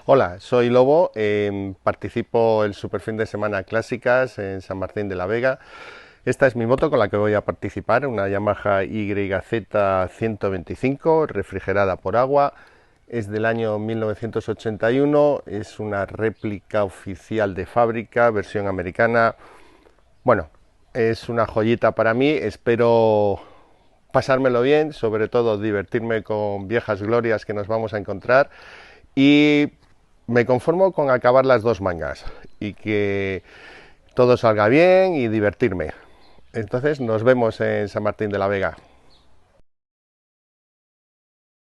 Hola, soy Lobo, participo en Super Fin de Semana Clásicas en San Martín de la Vega. Esta es mi moto con la que voy a participar, una Yamaha YZ 125 refrigerada por agua. Es del año 1981, es una réplica oficial de fábrica, versión americana. Bueno, es una joyita para mí, espero pasármelo bien, sobre todo divertirme con viejas glorias que nos vamos a encontrar y me conformo con acabar las dos mangas y que todo salga bien y divertirme. Entonces nos vemos en San Martín de la Vega.